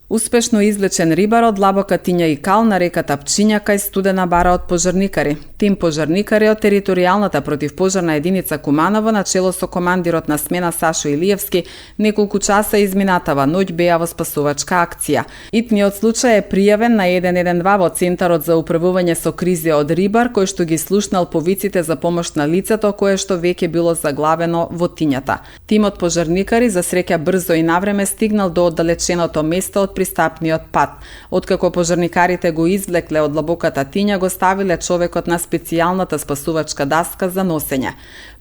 Успешно извлечен рибар од длабока Тиња и Кал на реката Пчиња кај студена бара од пожарникари. Тим пожарникари од територијалната противпожарна единица Куманово на чело со командирот на смена Сашо Илиевски неколку часа изминатава ноќ беа во спасувачка акција. Итниот случај е пријавен на 112 во Центарот за управување со кризи од рибар, кој што ги слушнал повиците за помош на лицето кое што веќе било заглавено во Тињата. Тимот пожарникари за среќа брзо и навреме стигнал до оддалеченото место од пристапниот пат. Откако пожарникарите го извлекле од длабоката Тиња, го ставиле човекот на специјалната спасувачка даска за носење.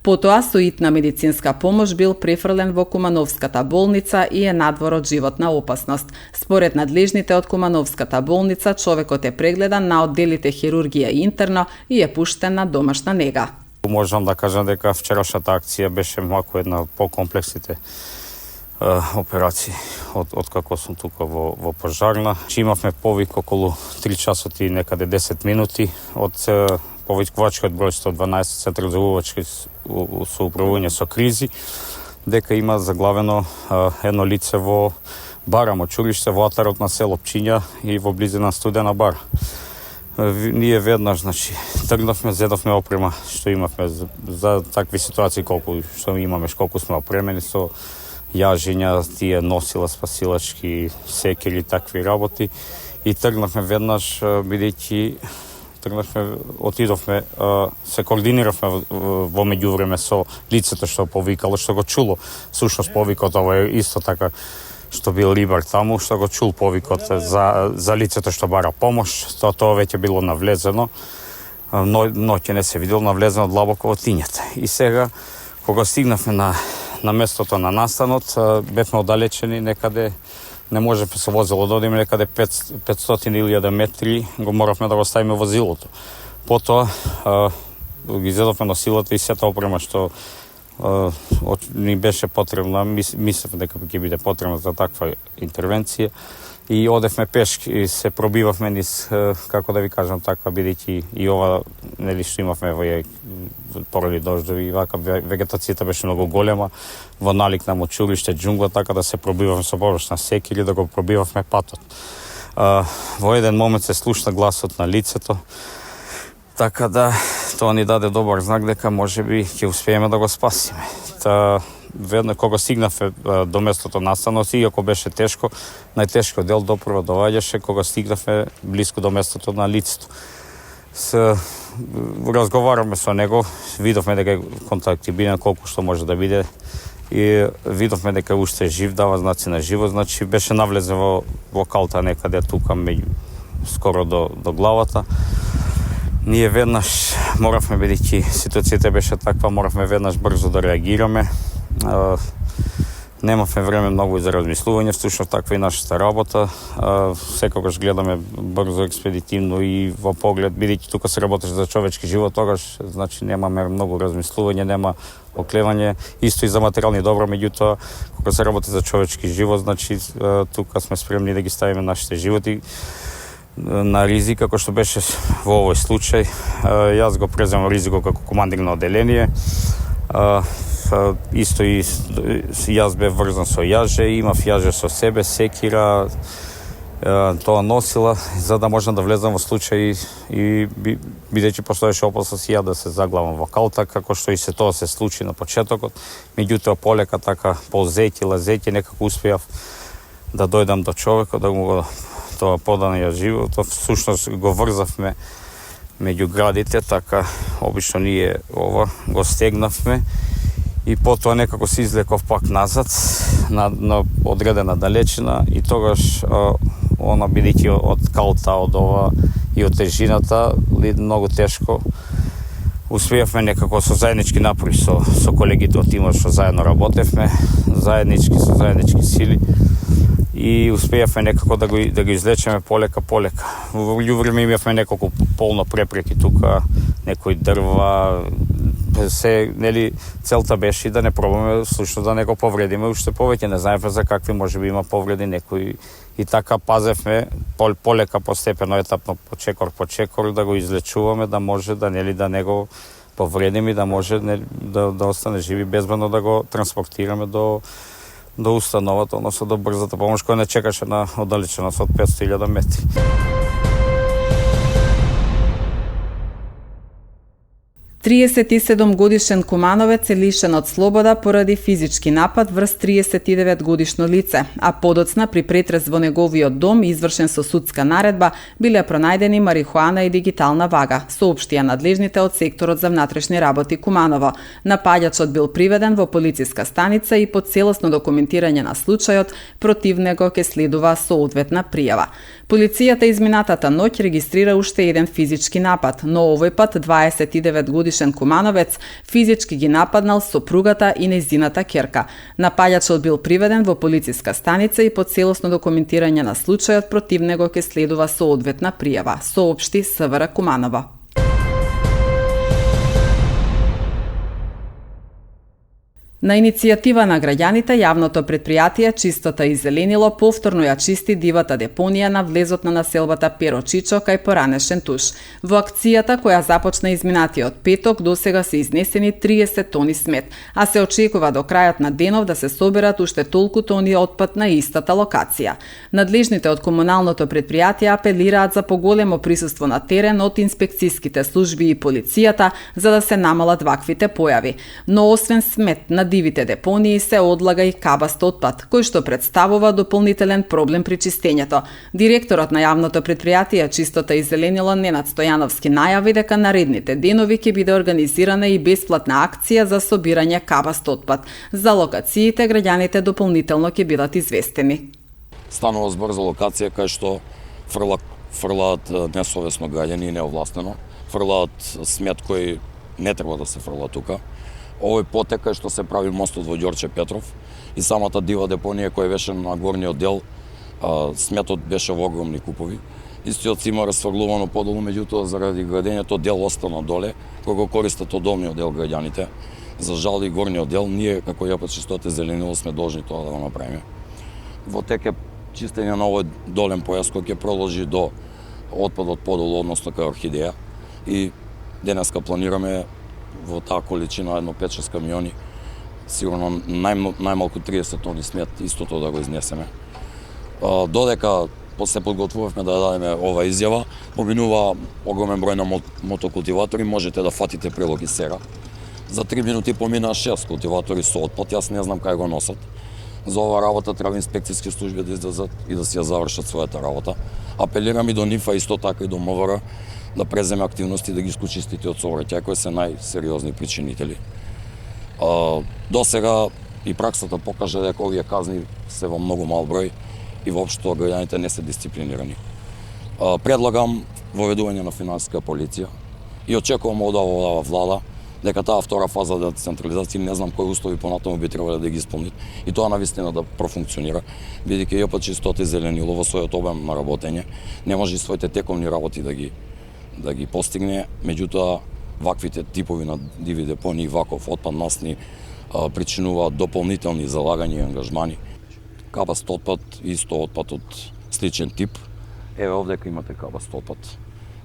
Потоа со итна медицинска помош бил префрлен во Кумановската болница и е надвор од животна опасност. Според надлежните од Кумановската болница, човекот е прегледан на одделите хирургија и интерно и е пуштен на домашна нега. Можам да кажам дека вчерашната акција беше малку една по-комплексните операции од како сум тука во пожарна. Имавме повик околу 3 часот и некаде 10 минути од повикувачкиот број 112 Центар за со управување со кризи, дека има заглавено едно лице во бара Мочуриште во атарот на село Пчиња и во близина Студена бара. Ние веднаш, тргнавме, зедовме опрема што имавме за такви ситуации, колку што имаме, колку сме опремени со јажиња, тие носила спасилачки, секери, такви работи. И тргнавме веднаш, бидејќи отидовме, се координиравме во меѓувреме со лицето што повикало, што го чуло. Сушност повикот, ова е исто така што бил рибар таму, што го чул повикот за лицето што бара помош. Тоа веќе било навлезено, ноќе не се видело, навлезено длабоко во Тињата. И сега, кога стигнавме на местото на настанот, бевме оддалечени некаде, не можевме со возило да одиме некаде 500 или 1000 метри, го моравме да го ставиме возилото. Потоа ги зедовме носилото и сета опрема што ни беше потребна, мислевме дека ќе биде потребна за таква интервенција, и одевме пешки и се пробивавме низ, како да ви кажам така, бидејќи и ова нели што имавме поради дождови и вака вегетацијата беше многу голема, во налик на Мочуриште, џунгла, така да се пробивавме со помош на секири, да го пробивавме патот. Во еден момент се слушна гласот на лицето, така да тоа ни даде добар знак дека можеби ќе успееме да го спасиме. Веднаш кога стигнавме до местото настанот, иако беше тешко, најтешкиот дел допрва доаѓаше кога стигнавме блиску до местото на лицето. Разговараме со него, видовме дека е контактибилен колку што може да биде и видовме дека уште е жив, дава знаци на живот, беше навлезен во калта некаде тука скоро до главата. Ние веднаш моравме, бидејќи ситуацијата беше таква, моравме веднаш брзо да реагираме. Немавме време многу за размислување, всушност таква и нашата работа. Секогаш гледаме брзо, експедитивно и во поглед, бидејќи тука се работеше за човечки живот, тогаш немаме многу размислување, нема оклевање, исто и за материјални добра, меѓутоа кога се работи за човечки живот, тука сме спремни да ги ставиме нашите животи на ризик, како што беше во овој случај. Јас го преземам ризикот како командир на одделение. Исто и јас бев врзан со јаже, имав јаже со себе, секира, тоа носила, за да можам да влезам во случај и бидејќи постоеше опасност и ја да се заглавам во калта, како што и се тоа се случи на почетокот. Меѓутоа полека така ползејќи, лазејќи, некако успеав да дојдам до човекот, да го тоа поданиот живот, всушност го врзавме меѓу градите, така обично ние го стегнавме и потоа некако се излеков пак назад на одредена далечина и тогаш она бидејќи од калта, од ова и од тежината многу тешко успеавме некако со заеднички напори со колегите од тимот што заедно работевме, со заеднички сили и успеавме некако да го излечеме полека. Во време имавме неколку полно препреки тука, некои дрва, целта беше да не пробаме слушно да не го повредиме уште повеќе, не знаеме за какви можеби има повреди некои и така пазевме полека, постепено, етапно, по чекор да го излечуваме, да може да не го повредиме и да може да остане живи безбедно, да го транспортираме до установата, односно до брзата помош која не чекаше на оддалеченост од 500.000 метри. Годишен Кумановец е лишен од слобода поради физички напад врз 39 годишно лице, а подоцна при претрес во неговиот дом, извршен со судска наредба, биле пронајдени марихуана и дигитална вага, соопштија надлежните од секторот за внатрешни работи Куманово. Напаѓачот бил приведен во полициска станица и по целосно документирање на случајот против него ќе следува соодветна пријава. Полицијата изминатата ноќ регистрира уште еден физички напад, но овој пат 29 годишен Кумановец физички ги нападнал сопругата и нејзината ќерка. Напаѓачот бил приведен во полициска станица и по целосно документирање на случајот против него ќе следува соодветна пријава, соопшти СВР Куманово. На иницијатива на граѓаните, јавното предпријатие Чистота и зеленило повторно ја чисти дивата депонија на влезот на населбата Перо Чичо кај поранешен туш. Во акцијата која започна изминатиот петок, досега се изнесени 30 тони смет, а се очекува до крајот на денов да се соберат уште толку тони отпад на истата локација. Надлежните од комуналното предпријатие апелираат за поголемо присуство на терен од инспекцијските служби и полицијата за да се намалат ваквите појави. Но освен смет на дивите депонии се одлага и кабаст отпад, кој што представува дополнителен проблем при чистењето. Директорот на јавното предпријатие Чистота и зеленило Ненад Стојановски најави дека наредните денови ќе биде организирана и бесплатна акција за собирање кабаст отпад. За локациите граѓаните дополнително ќе бидат известени. Станува збор за локација кај што фрлаат несовесно граѓани и неовластено, фрлаат смет кој не треба да се фрла тука. Овој потек кај што се прави мостот во Ѓорче Петров и самата дива депонија која беше на горниот дел, сметот беше во огромни купови. Истиот си има расфрлувано подолу, меѓутоа заради градењето дел остана доле, кој го користат од долниот дел граѓаните. За жал и горниот дел, ние како ЈП Чистота и зеленило сме должни тоа да го направиме. Во тек е чистење на овој долен појас кој ќе продолжи до отпадот подолу, односно кај Орхидеја. И денеска планираме во таа количина едно 5-6 камиони, сигурно најмалку 30 тони смет, истото да го изнесеме. Додека се подготвувавме да дадеме ова изјава, поминува огромен број на мотокултиватори, можете да фатите прилог и сега. За 3 минути поминаа 6 култиватори со отпад, јас не знам кај го носат. За ова работа треба инспекцијски служби да излезат и да си ја завршат својата работа. Апелирам и до НИФ, исто така и до МВР, да преземе активности да ги искочистите од сообраќај, кои се најсериозни причинители. До сега и праксата покажа дека овие казни се во многу мал број и воопшто граѓаните не се дисциплинирани. Предлагам воведување на финансиска полиција и очекувам од оваа влада дека таа втора фаза на децентрализација, не знам кои услови понатаму би требале да ги исполнит и тоа навистина да профункционира, бидејќи ЈП Чистота и зеленило во својот обем на работење не може и своите тековни работи да ги постигне, меѓутоа ваквите типови на диви депонии, ваков отпад насни причинуваат дополнителни залагања и ангажмани. Кабаст отпад, исто отпад од сличен тип. Еве овдека имате кабаст отпад.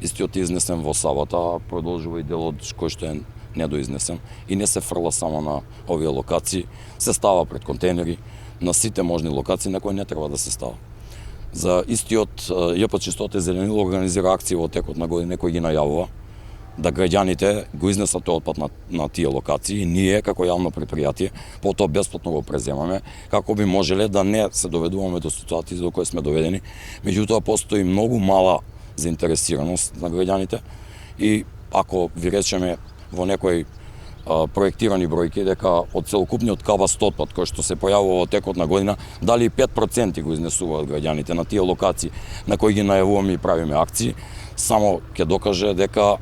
Истиот е изнесен во Сабата, продолжува и делот кој што е недоизнесен и не се фрла само на овие локации, се става пред контейнери на сите можни локации на кои не треба да се става. За истиот ЈП Чистота и зеленило организира акции во текот на година кој ги најавува да граѓаните го изнесат тој отпад на тие локации и ние како јавно предпријатие потоа бесплатно го преземаме како би можеле да не се доведуваме до ситуации до кои сме доведени. Меѓутоа постои многу мала заинтересираност на граѓаните и ако ви речеме во некој проектирани бројки дека од целокупниот кабаст отпад кој што се појавува во текот на година, дали 5% го изнесуваат граѓаните на тие локации на кои ги најавуваме и правиме акции, само ќе докаже дека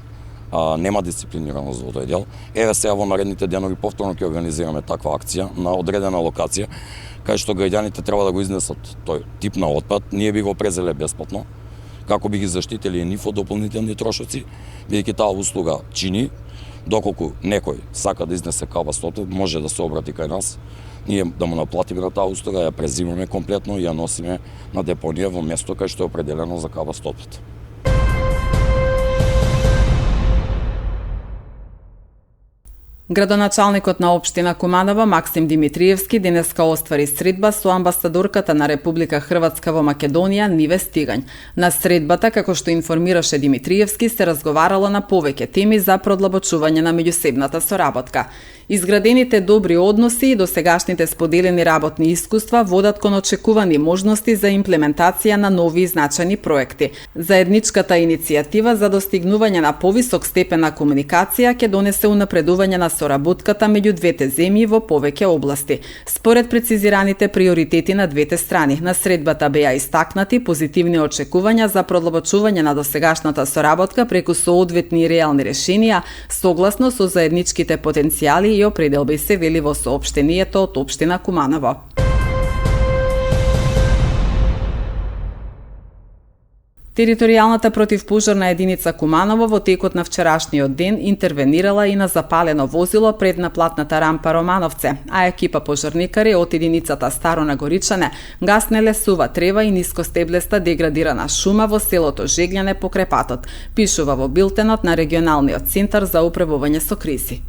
нема дисциплинираност во тој дел. Еве сега во наредните денови повторно ќе организираме таква акција на одредена локација кај што граѓаните треба да го изнесат тој тип на отпад. Ние би го презеле бесплатно како би ги заштители и нив од дополнителни трошоци, бидејќи таа услуга чини. Доколку некој сака да изнесе кабаст отпад, може да се обрати кај нас, ние да му наплатиме на таа услуга, ја презимаме комплетно и ја носиме на депонија во место кај што е определено за кабаст отпад. Градоначалникот на општина Куманово Максим Димитриевски денеска оствари средба со амбасадорката на Република Хрватска во Македонија Ниве Стигањ. На средбата, како што информираше Димитриевски, се разговарало на повеќе теми за продлабочување на меѓусебната соработка. Изградените добри односи и досегашните споделени работни искуства водат кон очекувани можности за имплементација на нови и значајни проекти. Заедничката иницијатива за достигнување на повисок степен на комуникација ќе донесе унапредување на соработката меѓу двете земји во повеќе области. Според прецизираните приоритети на двете страни, на средбата беа истакнати позитивни очекувања за продлабочување на досегашната соработка преку соодветни и реални решенија, согласно со заедничките потенцијали и определби, се вели во соопштението од општина Куманово. Територијалната противпожарна единица Куманово во текот на вчерашниот ден интервенирала и на запалено возило пред наплатната рампа Романовце, а екипа пожарникари од единицата Старо Нагоричане гаснеле сува трева и нискостеблеста деградирана шума во селото Жеглјане покрај патот, пишува во билтенот на регионалниот центар за управување со кризи.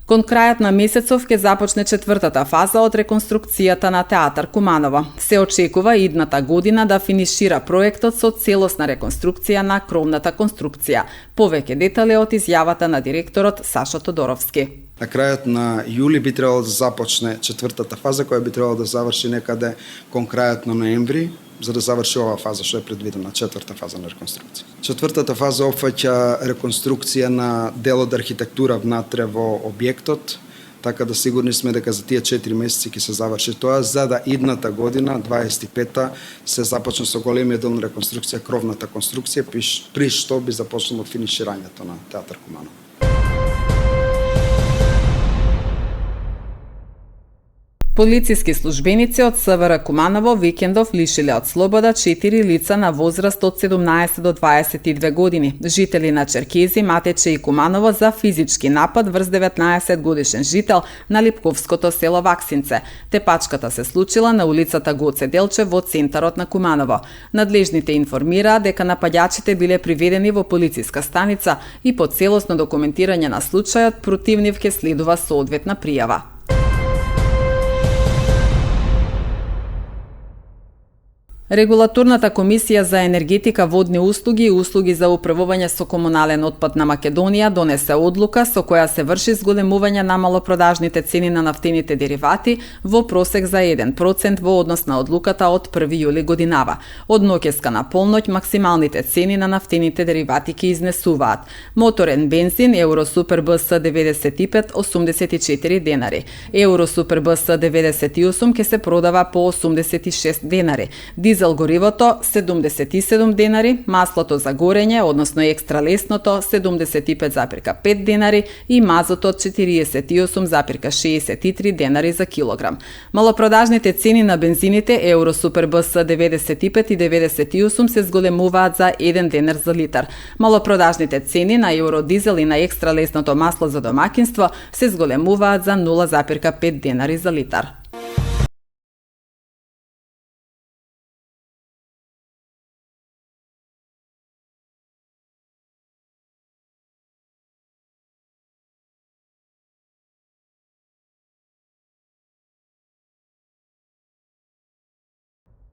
Кон крајот на месецов ќе започне четвртата фаза од реконструкцијата на театар Куманово. Се очекува идната година да финишира проектот со целосна реконструкција на кровната конструкција. Повеќе детали од изјавата на директорот Сашо Тодоровски. На крајот на јули би требало да започне четвртата фаза, која би требало да заврши некаде кон крајот на ноември, за да заврши оваа фаза што е предвидена, четврта фаза на реконструкција. Четвртата фаза опфаќа реконструкција на дел од архитектура внатре во објектот, така да сигурни сме дека за тие 4 месеци ќе се заврши тоа, за да идната година, 25-та, се започне со големиот дел на реконструкција, кровната конструкција, при што би започнало финиширањето на театар Куманово. Полициски службеници од СВР Куманово викендов лишиле од слобода 4 лица на возраст од 17 до 22 години, жители на Черкези, Матече и Куманово за физички напад врз 19 годишен жител на Липковското село Ваксинце. Тепачката се случила на улицата Гоце Делчев во центарот на Куманово. Надлежните информираа дека нападјачите биле приведени во полициска станица и по целосно документирање на случајот против нив ќе следува соодветна пријава. Регулаторната комисија за енергетика, водни услуги и услуги за управување со комунален отпад на Македонија донесе одлука со која се врши зголемување на малопродажните цени на нафтените деривати во просек за 1% во однос на одлуката од 1 јули годинава. Од ноќеска на полноќ максималните цени на нафтените деривати ќе изнесуваат: моторен бензин Евросупер БС 95 84 денари, Евросупер БС 98 ќе се продава по 86 денари, дизел горивото 77 денари, маслото за горење, односно екстра лесното 75,5 денари и мазотот 48,63 денари за килограм. Малопродажните цени на бензините Евросупер БС 95 и 98 се зголемуваат за 1 денар за литар. Малопродажните цени на евродизел и на екстра лесното масло за домакинство се зголемуваат за 0,5 денари за литар.